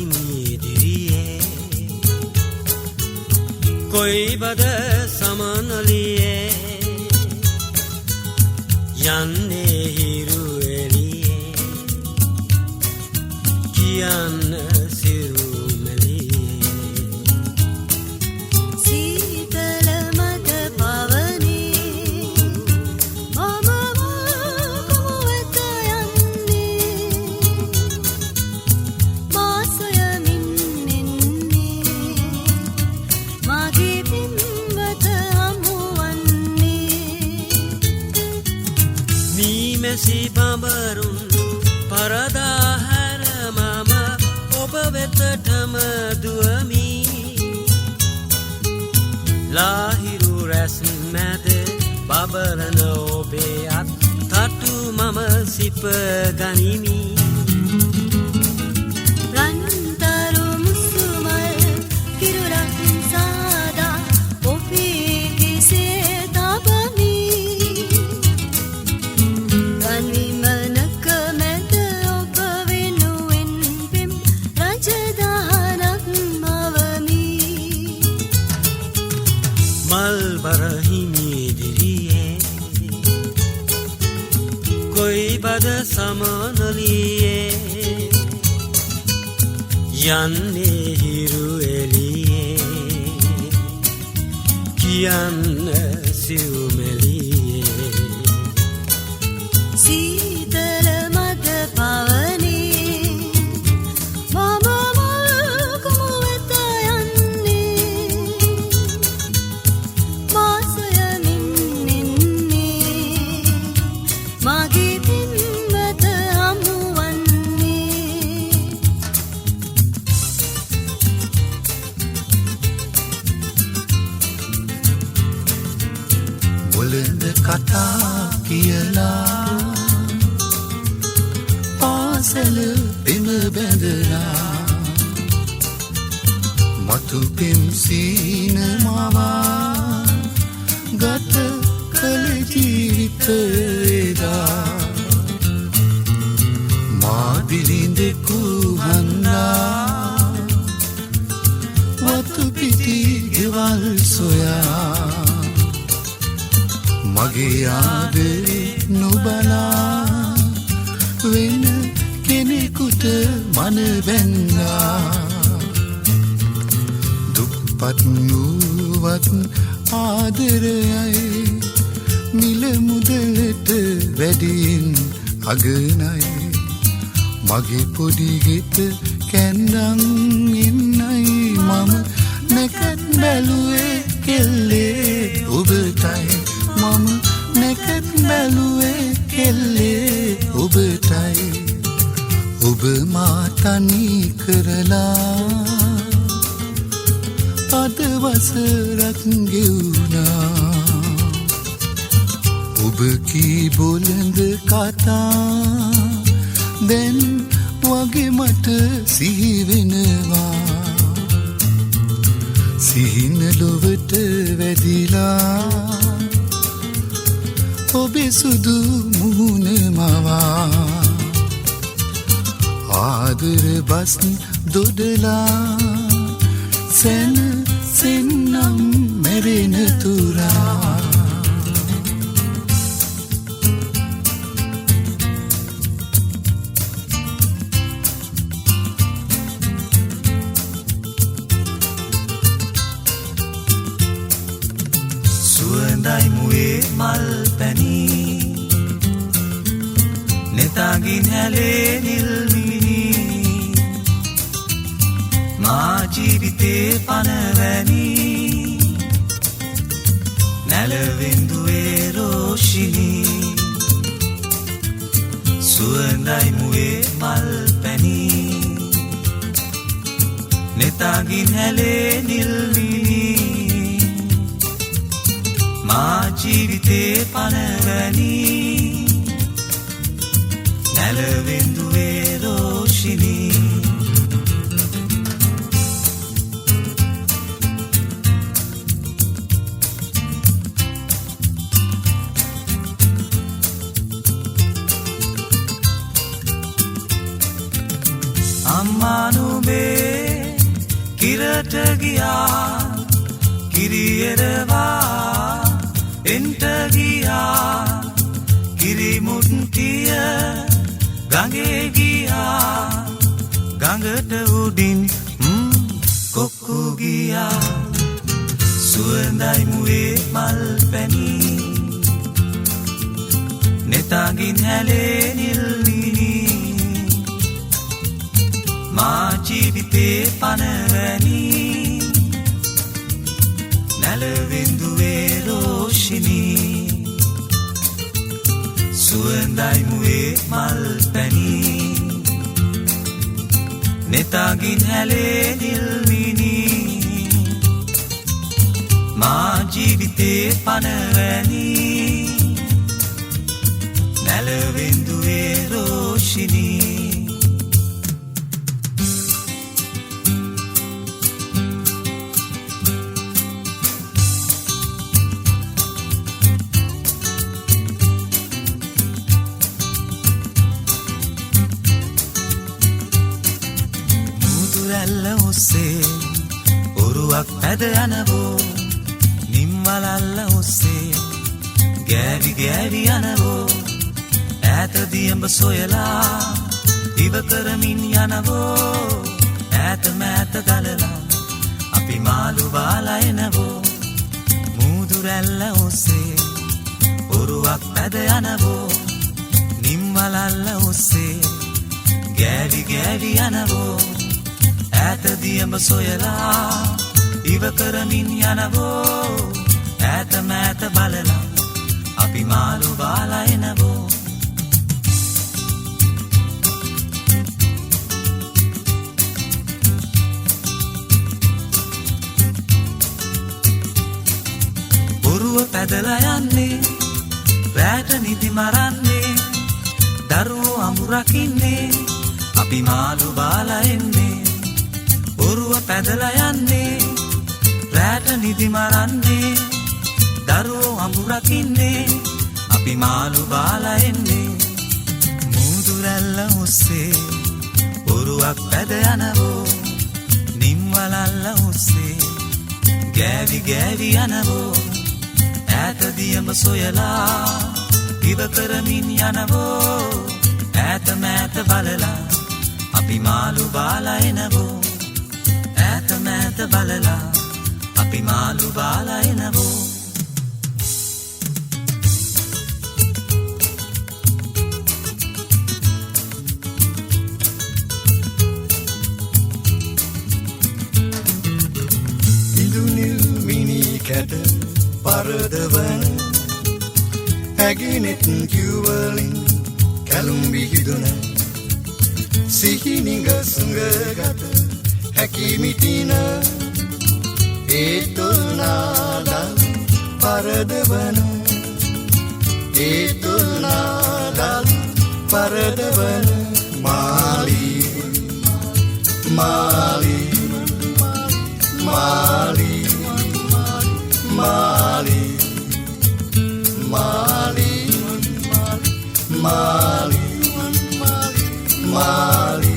මල්බරහිමිදිරියේ කොයිබද සමනලියේ යන්නේ හිරු එළියේ කියන්න සිරුමලියේ සීතල මත පවනේ මම කොහොමද යන්නේ මාසයමින් එන්නේ මාගේ පින්වත හමුවන්නේ මීමැසි බඹරුන් පරදා හැර මම ඔබ වෙතටම දුවමි ලාහිරු රැස් මැද බබලන ඔබේ අත් තටු මම සිප ගනිමි රන්තරු මුසුමල් කිරුරක් සාදා ඔබේ කිසේ තබමි ගන්විමනක මැද ඔබ වෙනුවෙන් පෙම් රජදහනක් මවමි මල්බරහිමිදිරියේ කොයිබද සමනලියේ යන්නේ හිරු එළියේ කියන්න සිව්මෙලියේ සීතල මත පවනේ මම කොහොමද යන්නේ මාසයමින් එන්නේ මාගේ පින්වත හමුවන්නේ බොළඳ කතා කියලා පාසල බිම බැඳලා මතු පෙම් සීනමාවා ගත කළ ජීවිතේදා මාදිලින්දෙකු හන්නා වතු පිටි ගෙවල් සොයා මගේ ආදරේ නොබලා වෙන කෙනෙකුට මන බැන්නා දුප්පත් නුවත් ආදරයයි මිල මුදලට වැඩියෙන් අගනයි මගේ පොඩි ගෙත කැන්දන් එන්නයි මම නැකත් බැලුවේ කෙල්ලේ ඔබටයි මම නැකත් බැලුවේ කෙල්ලේ ඔබටයි ඔබ මා තනි කරලා අද වසරක් ගෙවුනා ඔබ කී බොළඳ කතා දැන් වගේ මට සිහි වෙනවා සිහින ලොවට වැදිලා ඔබේ සුදු මුහුණ මවා ආදර බස් දොඩලා සැන සෙන්නම් මැරෙන තුරා සුවඳයි මුවේ මල් පැනී නෙතාගින් හැලේ නිල්මිනි මා ජීවිතේ පනවැනි නැලවෙන්දුවේ රෝෂිනී සුවඳයි මුවේ මල් පැනී නෙතාගින් හැලේ නිල්මිනි මා ජීවිතේ පනවැනි නැලවෙන්දුවේ රෝෂිනී අම්ම මානුබේ කිරට ගියා කිරියරවා එන්ට ගියා කිරිමුට්ටිය ගඟේ ගියා ගඟට උඩින් කොක්කු ගියා සුවඳයි මුවේ මල් පැණි නෙතාගින් හැලේ නිල්මිනි මා ජීවිතේ පනවැනි නැලවින්දුවේ රෝෂිනී සුවඳයි මුවේ මල් පැණි නෙතාගින් හැලේ නිල්මිනි මා ජීවිතේ පනවැනි නැලවින්දුවේ රෝෂිනී මුදුරැල්ල ඔස්සේ ඔරුවක් පැද යනවෝ නිම්වලල්ල ඔස්සේ ගෑවි ගෑවි යනවෝ ඈත දියඹ සොයලා දිව කරමින් යනවෝ ඈත මෑත ගලලා අපි මාළු බාලා එනවෝ මුදුරැල්ල ඔස්සේ ඔරුවක් පැද යනවෝ නිම්වලල්ල ඔස්සේ ගෑවි ගෑවි යනවෝ ඈත දියඹ සොයලා දිව කරමින් යනවෝ ඈත මෑත බලලා අපි මාළු බාලා එනවෝ ඔරුව පැදලා යන්නේ රැට නිදි මරන්නේ දරුවෝ අමුරකින්නේ අපි මාළු බාලා එන්නේ ඔරුව පැදලා යන්නේ රැට නිදි මරන්නේ දරුවෝ අමුරකින්නේ අපි මාළු බාලා එන්නේ මුදුරැල්ල ඔස්සේ ඔරුවක් පැද යනවෝ නිම්වලල්ල ඔස්සේ ගෑවි ගෑවි යනවෝ ඈත දියඹ සොයලා දිව කරමින් යනවෝ ඈත මෑත බලලා අපි මාළු බාලා එනවෝ ඈත මෑත බලලා අපි මාළු බාලා එනවෝ ඉදුනිල් මිනි කැට පරදවන ඇගිනෙත් කිව්වලින් Kalum විහිදුන සිහිනිග සුඟගත හැකිමිටින ඒතුල්නාදල් පරදවන ඒතුල්නාදල් පරදවන මාලී මාලී මාලී Mali, Mali, Mali, Mali,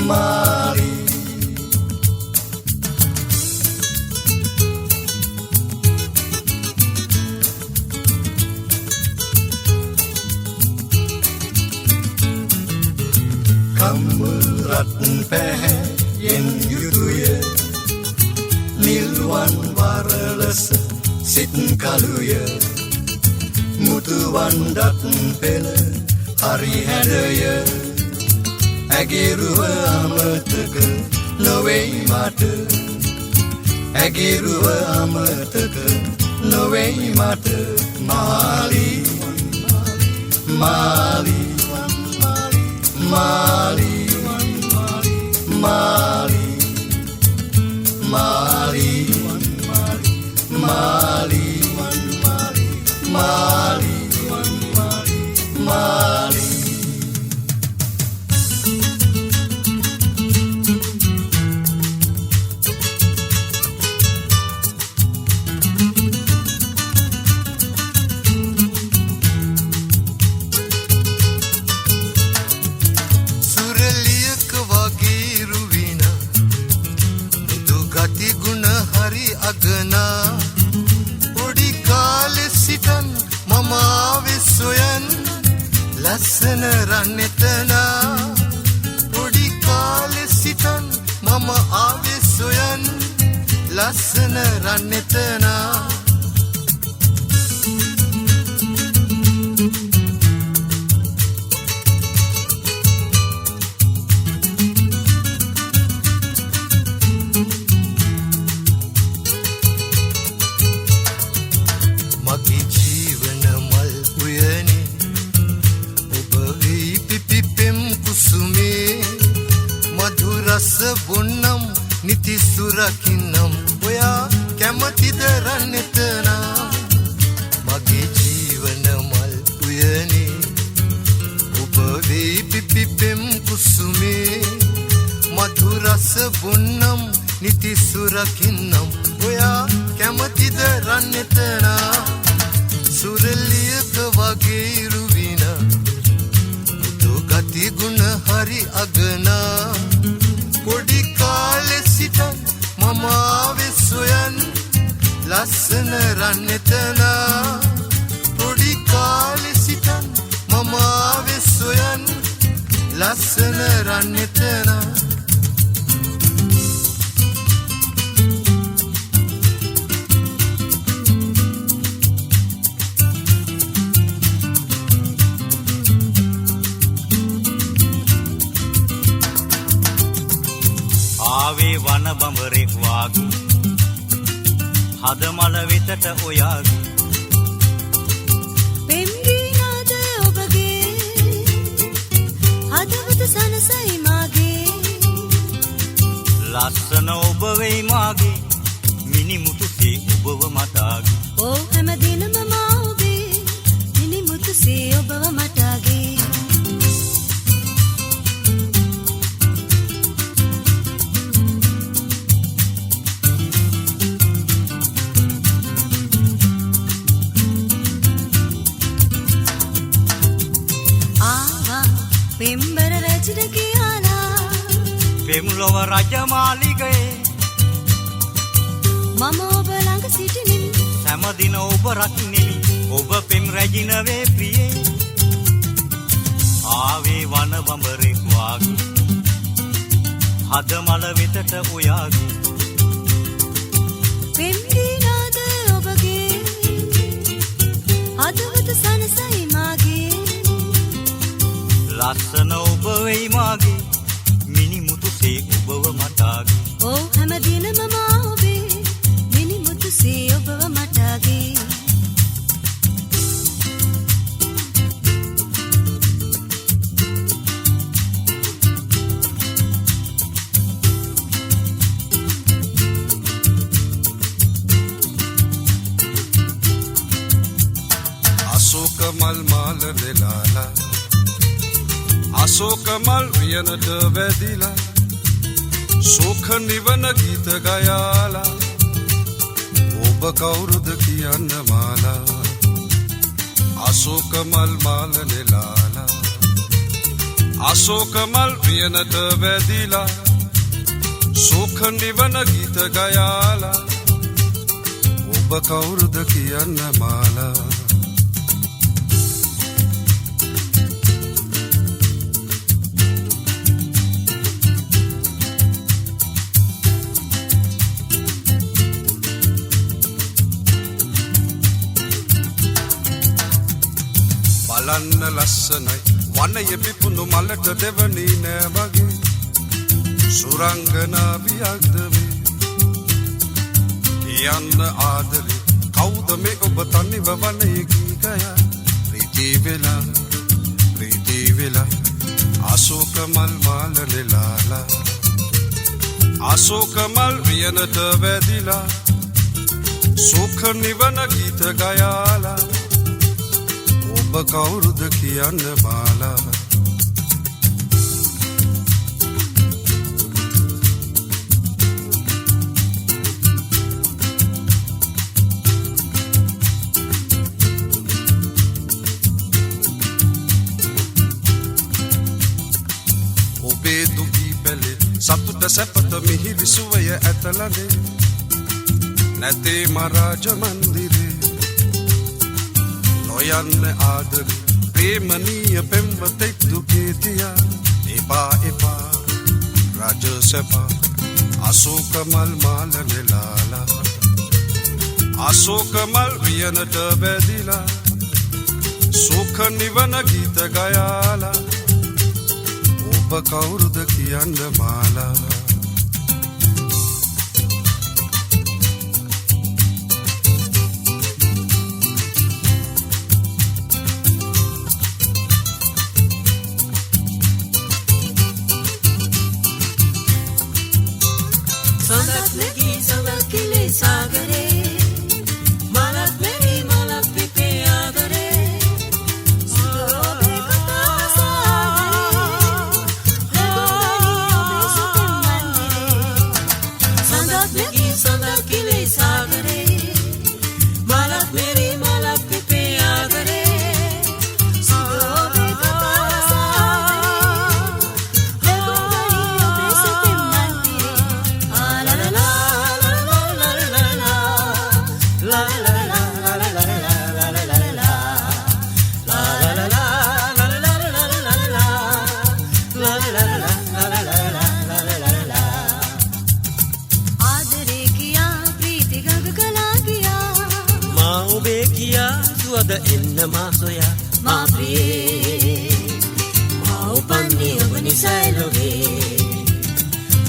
Mali. Kamurat peh yen yutuye Nilwan warles sit kaluye Mutuwan dat pel hari hadaya Agiruwa amataka laway mata Agiruwa amataka laway mata Mali Mali Mali Mali Mali Mali Mali Mali Sureliya ලස්සන රන්නෙතනා පොඩි කාලේ සිටන් මම ආවේ සොයන් ලස්සන රන්නෙතනා මගේ ජීවන මල් උයනේ ඔබ වී පිපිපෙම් කුසුමේ මధుරස බොන්නම් නිති සුරකින්නම් ඔයා කැමතිද රන්නෙතනා මගේ ජීවන මල් උයනේ ඔබ වී පිපිපෙම් කුසුමේ මధుරස බොන්නම් නිති සුරකින්නම් ඔයා කැමතිද රන්නෙතනා සුරලියක වගේ රුවින මුතු ගති ගුණ හරි අගනා පොඩි කාලේ සිටන් මම ආවේ සොයන් ලස්සන රන්නෙතනා පොඩි කාලේ සිටන් මම ආවේ සොයන් ලස්සන රන්නෙතනා ආවේ වන බඹරෙක් වාගේ හදමල වෙතට ඔයාගේ පෙම්ගිනාද ඔබගේ හදවත සනසයි මාගේ ලස්සන ඔබ වෙයි මාගේ මිනිමුතුසේ ඔබව මතාගේ ඕ හැමදිනම මා ඔබේ මිනිමුතුසේ ඔබව මටාගේ පෙම්බර රජුට කියලා පෙම්ලොව රජමාලිගයේ මම ඔබ ළඟ සිටිනිමි සෑමදින ඔබ රකින්නෙමි ඔබ පෙම් රැජිනවේ ප්‍රියේ ආවේ වන බඹරෙක් වාගේ හදමල වෙතට ඔයාගේ පෙම්ගිනාද ඔබගේ හදවත සනසයි මාගේ ලස්සන ඔබ වෙයි මාගේ මිනිමුතුසේ ඔබව මතාගේ ඕ හැමදිනම මා ඔබේ මිනිමුතුසේ ඔබව මටාගේ අශෝක මල් මාල නෙලාලා අශෝක මල් වියනට වැදිලා සෝඛ නිවන ගීත ගයාලා ඔබ කවුරුද කියන්න මාලා අශෝක මල් මාල නෙලාලා අශෝක මල් වියනට වැදිලා සෝඛ නිවන ගීත ගයාලා ඔබ කවුරුද කියන්න මාලා බලන්න ලස්සනයි වනය පිපුණු මලට දෙවනි නෑ වගේ සුරංගනා වියක්ද වේ කියන්න ආදරේ කවුද මේ ඔබ තනිව වනයේ ගී ගයා ප්‍රීති වෙලා අශෝක මල් මාල නෙලාලා අශෝක මල් වියනට වැදිලා සෝඛ නිවන ගීත ගයාලා ඔබ කවුරුද කියන්න මාලා ඔබේ දුගී පැලේ සතුට සැපත මිහිරි සුවය ඇතලනේ නැතේ මරාජ මන්දිරේ නොයන්න ආදරේ ප්‍රේමනීය පෙම්වතෙක් දුකේ තියා එපා එපා රාජසපා අශෝකමල් මාල නෙලාලා අශෝකමල් වියනට බැදිලා සුඛ නිවන ගීත ගයාලා ඔබ කවුරුද කියන්න මාලා සඳක් නැගී සඳක් කිලේ සාගරේ මලක් මෙරි මලක් පිපේ ආදරේ ඔබේ කතා සාගරේ ඔබේ සුතෙන් මන්දිරේ සඳක් නැගී සඳක් කිලේ සාගරේ මලක් මෙරි මලක් පිපේ ආදරේ ඔබේ කතා සාගරේ ඔබේ සුතෙන් මන්දිරේ ආදරේ කියා ප්‍රීති ගඟ කලා ගියා මා ඔබේ කියා සුවද එන්න මා සොයා මා ප්‍රියේ මා උපන්නේ ඔබ නිසයි ලොවේ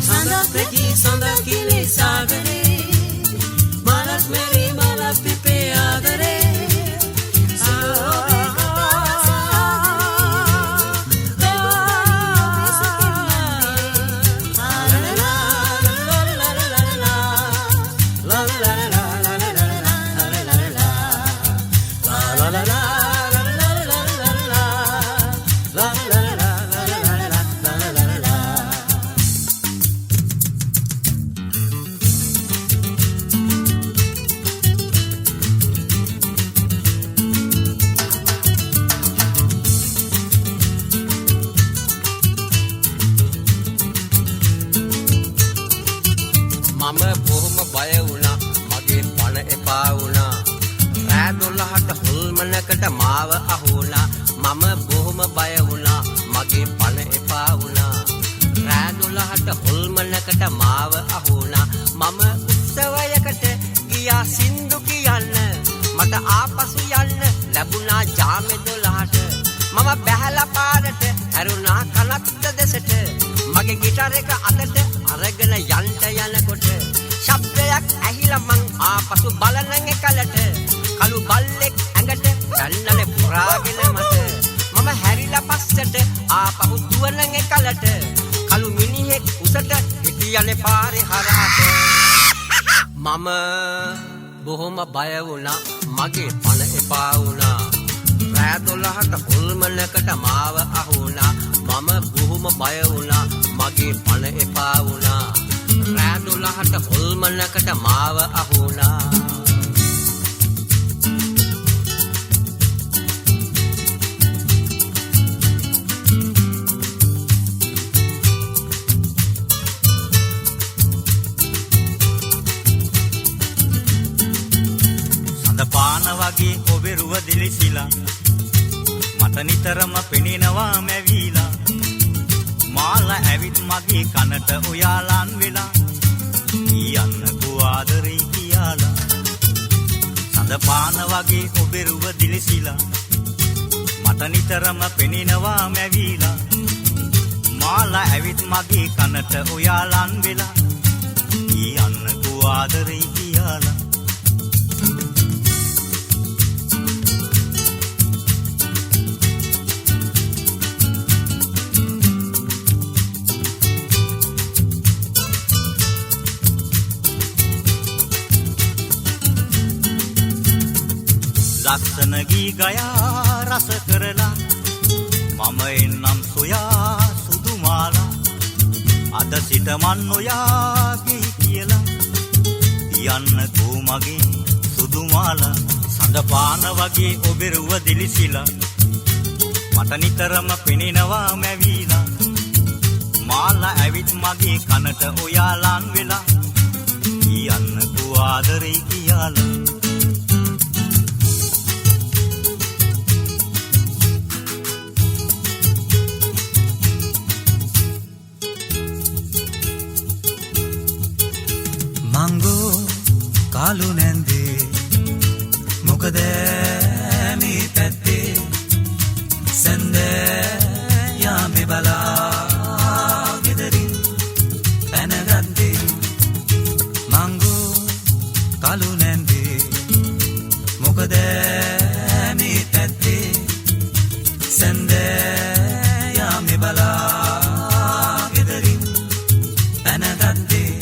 සඳක් නැගී සඳක් කිලේ සාගරේ මලක් මෙරි මලක් පිපේ ආදරේ මම බොහොම බය වුණා මගේ පණ එපා වුණා රෑ 12ට හොල්මනකට මාව අහුණා මම බොහොම බය වුණා මගේ පණ එපා වුණා රෑ 12ට හොල්මනකට මාව අහුණා මම උත්සවයකට ගියා සින්දු කියන්න මට ආපසු යන්න ලැබුණා ජාමේ 12ට මම බැහැලා පාරට හැරුණා කනත්ත දෙසට මගේ ගිටාර එක අතට අරගෙන යන්න යනකොට ශබ්දයක් ඇහිලා මං ආපසු බලන එකලට කළු බල්ලෙක් ඇඟට යන්නනේ පුරාගෙන මට මම හැරිලා පස්සට ආපහු දුවන එකලට කළු මිනිහෙක් උසට හිටියනේ පාරේ හරහට මම බොහොම බය වුණා මගේ පණ එපා වුණා රෑ 12ට හොල්මනකට මාව අහුණා මම බොහොම බය වුණා මගේ පණ එපා වුණා රෑ 12ට හොල්මනකට මාව අහුණා සඳපාන වගේ ඔබේ රුව දිලිසිලා මට නිතරම පෙනෙනවා මැවිලා මාලා ඇවිත් මගේ කනට ඔයාලන් වෙලා කියන්නකෝ ආදරේ කියලා සඳපාන වගේ ඔබේ රුව දිලිසිලා මට නිතරම පෙනෙනවා මැවිලා මාලා ඇවිත් මගේ කනට ඔයාලන් වෙලා කියන්නකෝ ආදරේ කියලා ලස්සන ගී ගයා රස කරලා මම එන්නම් සොයා සුදු මාලා අද සිට මන් ඔයාගේ කියලා යන්නකෝ මගේ සුදු මාලා සඳපාන වගේ ඔබේ රුව දිලිසිලා මට නිතරම පෙනෙනවා මැවිලා මාලා ඇවිත් මගේ කනට ඔයාලන් වෙලා කියන්නකෝ ආදරේ කියලා කාලු නැන්දේ මොකද මේ පැත්තේ සඳයාමේ බලා ගෙදරින් පැනගත්තේ මංගෝ කාලු නැන්දේ මොකද මේ පැත්තේ සඳයාමේ බලා ගෙදරින් පැනගත්තේ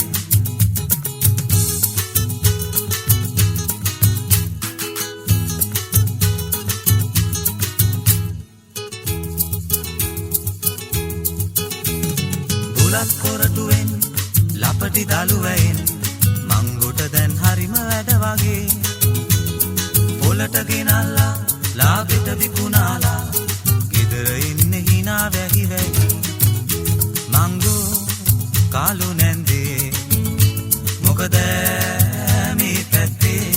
කොරටුවෙන් ලපටි දළුවැයෙන් මංගොට දැන් හරිම වැඩ වගේ පොලට ගෙනල්ලා ලාබෙට විකුණාලා ගෙදර ඉන්න හිනා වැහි වැහි මංගෝ කාලු නැන්දේ මොකද මේ පැත්තේ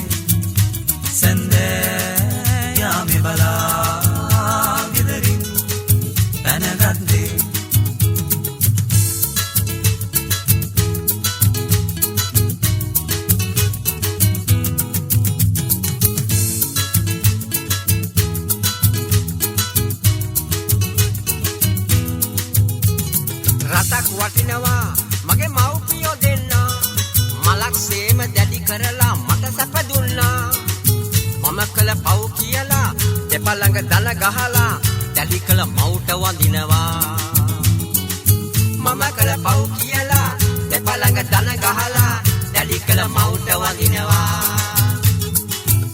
සඳයාමේ බලා ගෙදරින් පැනගත්තේ රටක් වටිනවා මගේ මව්පියෝ දෙන්න මලක් සේම දැඩි කරලා මට සැප දුන්නා මම කළ පව් කියලා දෙපා ළඟ දන ගහලා දැඩි කළ මව්ට වඳිනවා මම කළ පව් කියලා දෙපා ළඟ දන ගහලා දැඩි කළ මව්ට වඳිනවා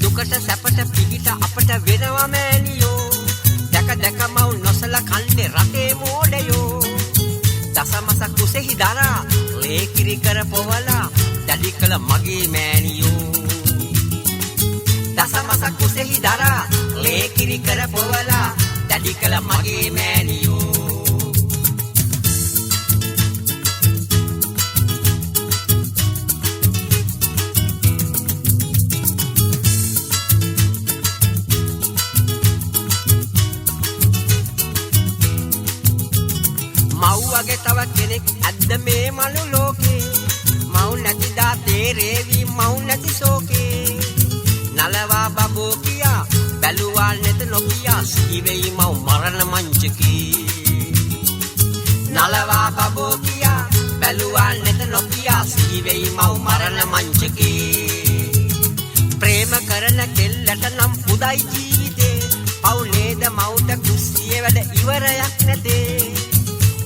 දුකට සැපට පිහිට අපට වෙනවා මෑණියෝ දැක දැක මව් නොසලකන්නේ රටේ මෝඩයෝ දසමස කුසෙහි දරා ලේකිරි කර පොවලා දැඩි කළ මගේ මෑණියෝ දසමස කුසෙහි දරා ලේකිරි කර පොවලා දැඩි කළ මගේ මෑණියෝ මව්වගේ තව කෙනෙක් ඇද්ද මේ මනු ලෝකේ මව් නැතිදා තේරේවි මව් නැති ශෝකේ නලවා බබෝ කියා බැලුවා නැත නොකියා සිහිවෙයි මව් මරණ මංචකේ නලවා බබෝ කියා බැලුවා නැත නොකියා සිහිවෙයි මව් මරණ මංචකේ ප්‍රේම කරන කෙල්ලට නම් පුදයි ජීවිතේ පව් නේද මව්ට කුස්සියේ වැඩ ඉවරයක් නැතේ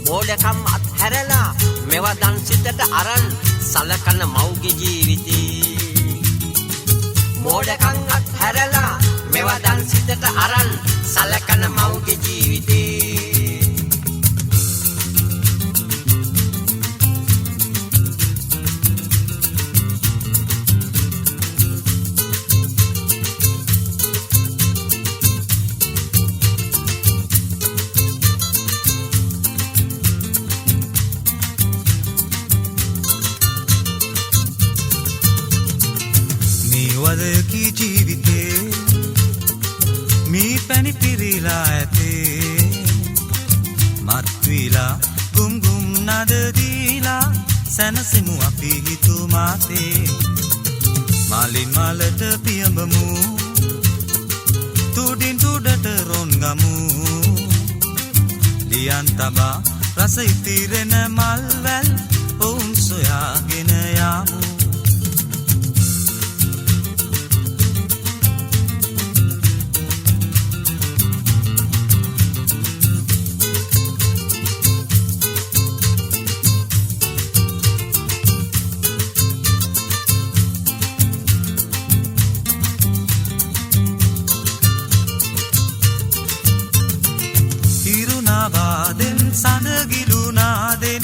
මෝඩකම් අත්හැරලා මෙවා දන් සිතට අරන් සලකන මව්ගේ ජීවිතේ මෝඩකම් අත්හැරලා මෙවා දන් සිතට අරන් සලකන මව්ගේ ජීවිතේ වදකී ජීවිතේ මී පැණි පිරීලා ඇතේ මත්විලා ගුම්ගුම් නද දීලා සැනසෙමු අපි හිතුමාතේ මාලින් මාලට පියඹමු තුඩින් තුඩට රොන් ගමු ලියන් තබා රස ඉතිරෙන මල්වැල් ඔවුන් සොයාගෙන යාමු සඳගිලුනාදෙන්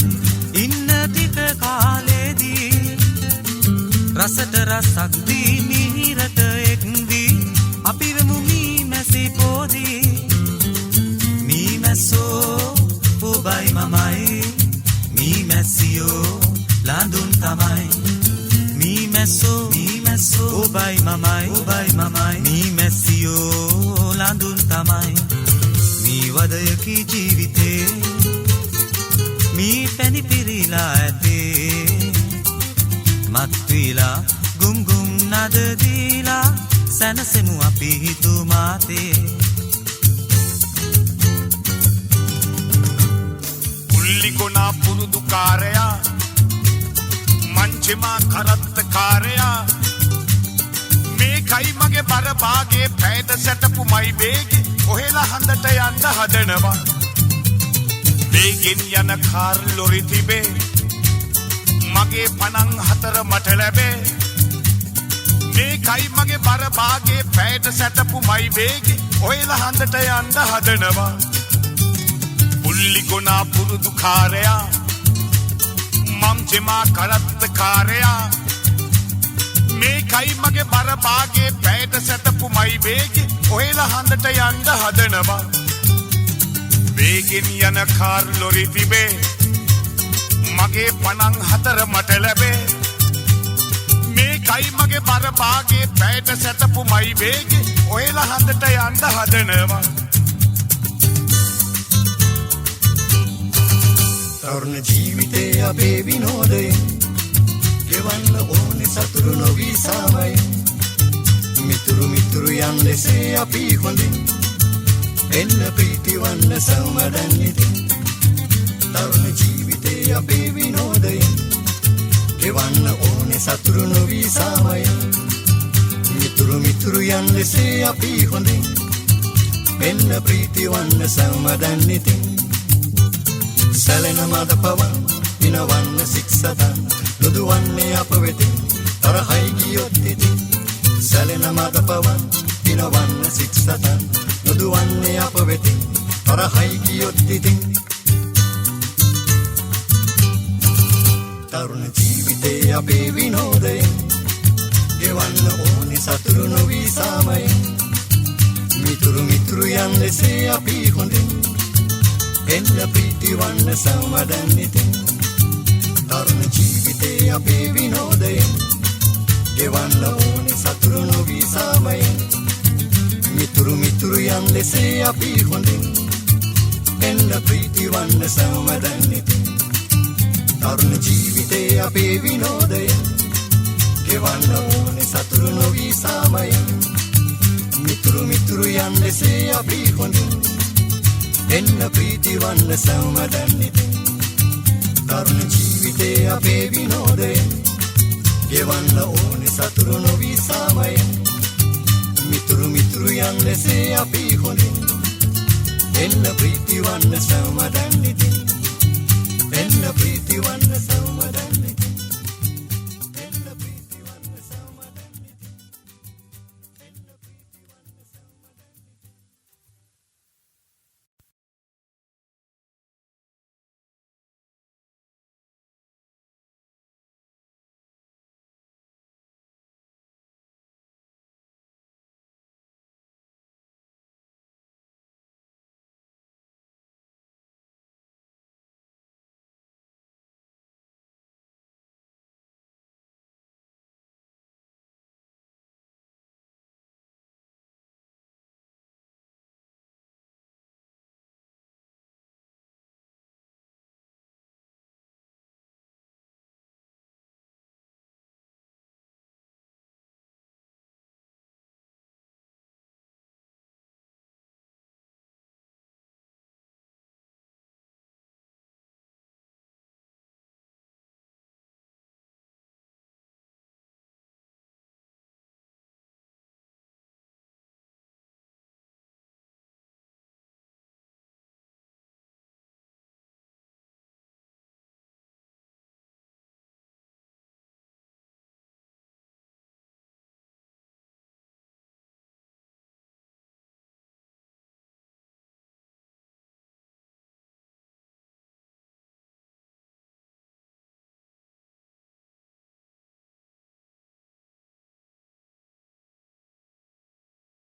ඉන්න ටික කාලෙදී රසට රසක් දී මිහිරට එක්දී අපි වෙමු මී මැසි පොදී මී මැස්සෝ ඔබයි මමයි මී මැස්සියෝ ලාඳුන් තමයි මී මැස්සෝ ඔබයි මමයි මී මැස්සියෝ ලාඳුන් තමයි මී වදයකී ජීවිතේ මී පැණි පිරීලා ඇතේ මත්විලා ගුම්ගුම් අද දීලා සැනසෙමු අපි හිතුමාතේ පුල්ලිගොනා පුරුදුකාරයා මංචෙමා කරත්තකාරයා මේකයි මගේ බරභාගේ පැයට සැටපු මයි වේගෙ ඔහෙලා හඳට යන්න හදනවා වේගෙන් යන කාර් ලොරි තිබේ මගේ 54 මට ලැබේ මේකයි මගේ බරභාගේ පැයට සැටපු මයි වේගෙ ඔහෙලා හඳට යන්න හදනවා පුල්ලිගොනා පුරුදුකාරයා මංචෙමා කරත්තකාරයා මේකයි මගේ බරභාගේ පැයට සැටපු මයි වේගෙ ඔහෙලා හඳට යන්න හදනවා වේගෙන් යන කාර් ලොරි තිබේ මගේ 54 මට ලැබේ මේකයි මගේ බරභාගේ පැයට සැටපු මයි වේගෙ ඔහෙලා හඳට යන්න හදනවා තරුණ ජීවිතේ අපේ විනෝදයෙන් ගෙවන්න ඕනේ සතුරු නොවී සාමයෙන් මිතුරු යන් ලෙසේ අපි හොඳින් එන්න ප්‍රීතිවන්න සමදන් ඉතින් තරුණ ජීවිතේ අපේ විනෝදයෙන් ගෙවන්න ඕනේ සතුරු නොවී සාමයෙන් මිතුරු යන් ලෙසේ අපි හොඳින් එන්න ප්‍රීතිවන්න සමදන් ඉතින් සැලෙන මද පවන් පිනවන්න සික්සතන් නොදුවන්නේ අප වෙතින් තරහයි ගියොත් ඉතින් සැලෙන මද පවන් පිනවන්න සික්සතන් නොදුවන්නේ අප වෙතින් තරහයි ගියොත් ඉතින් තරුණ ජීවිතේ අපේ විනෝදයෙන් ගෙවන්න ඕනේ සතුරු නොවී සාමයෙන් මිතුරු යන් ලෙසේ අපි හොඳින් එන්න ප්‍රීතිවන්න සමදන් ඉතින් තරුණ ජීවිතේ අපේ විනෝදයෙන් ගෙවන්න ඕනේ සතුරු නොවී සාමයෙන් මිතුරු යන් ලෙසේ අපි හොඳින් එන්න ප්‍රීතිවන්න සමදන් ඉතින් තරුණ ජීවිතේ අපේ විනෝදයෙන් ගෙවන්න ඕනේ සතුරු නොවී සාමයෙන් මිතුරු යන් ලෙසේ අපි හොඳින් එන්න ප්‍රීතිවන්න සමදන් ඉතින් තරුණ ජීවිතේ අපේ විනෝදයෙන් ගෙවන්න ඕනේ සතුරු නොවී සාමයෙන් මිතුරු යන් ලෙසේ අපි හොඳින් එන්න ප්‍රීතිවන්න සමදන් ඉතින් එන්න ප්‍රීතිවන්න සමදන්